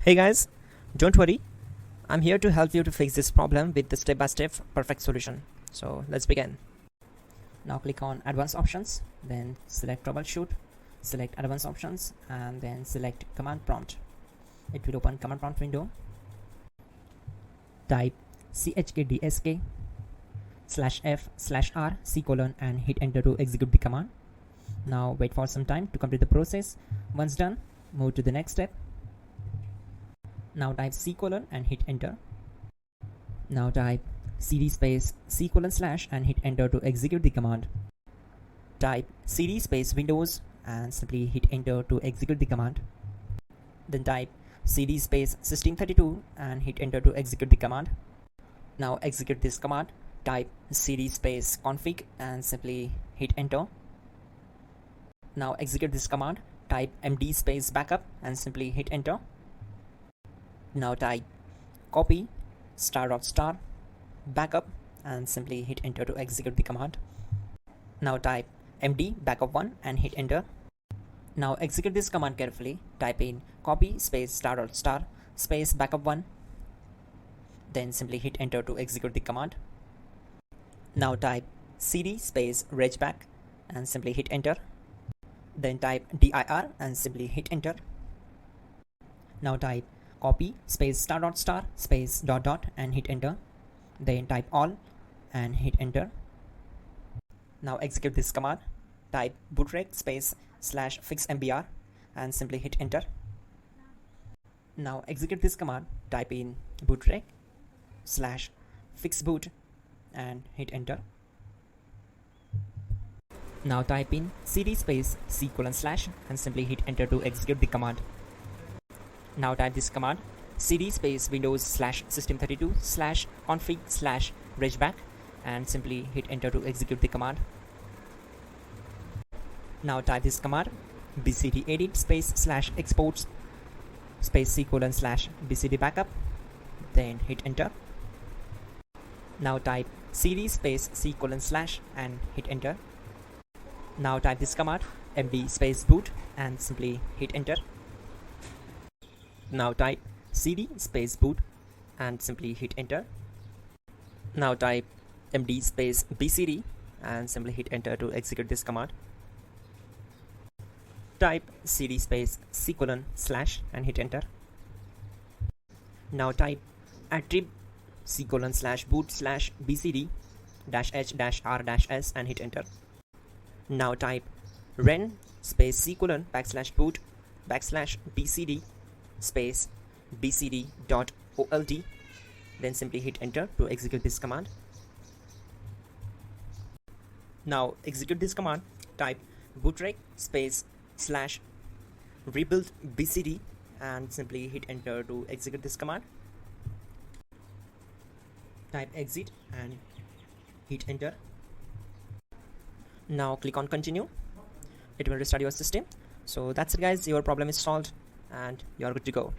Hey guys, don't worry, I'm here to help you to fix this problem with the step-by-step perfect solution. So let's begin. Now click on advanced options, then select troubleshoot, select advanced options and then select command prompt. It will open command prompt window. Type chkdsk/f/r c:, and hit enter to execute the command. Now wait for some time to complete the process. Once done, move to the next step. Now type c:, and hit enter. Now type cd space c:/ and hit enter to execute the command. Type cd space Windows and simply hit enter to execute the command. Then type cd space system32 and hit enter to execute the command. Now execute this command. Type cd space config and simply hit enter. Now execute this command. Type md space backup and simply hit enter. Now type copy ** backup and simply hit enter to execute the command. Now type md backup1 and hit enter. Now execute this command carefully. Type in copy space ** space backup1, then simply hit enter to execute the command. Now type cd space regback and simply hit enter. Then type dir and simply hit enter. Now type copy space ** space ... and hit enter. Then type all and hit enter. Now execute this command. Type bootrec space /fixmbr and simply hit enter. Now execute this command. Type in bootrec /fixboot and hit enter. Now type in cd space c:/ and simply hit enter to execute the command. Now type this command cd space Windows /system32/config/regback and simply hit enter to execute the command. Now type this command bcd edit space /exports space c:/ bcd backup, then hit enter. Now type cd space c:/ and hit enter. Now type this command md space boot and simply hit enter. Now type cd space boot and simply hit enter. Now type md space bcd and simply hit enter to execute this command. Type cd space c:/ and hit enter. Now type attrib c:/boot/bcd-h-r-s and hit enter. Now type ren space c:/ \boot \bcd space bcd.old, then simply hit enter to execute this command. Now execute this command. Type bootrec space /rebuild bcd and simply hit enter to execute this command. Type exit and hit enter. Now click on continue. It will restart your system. So that's it guys, your problem is solved and you're good to go.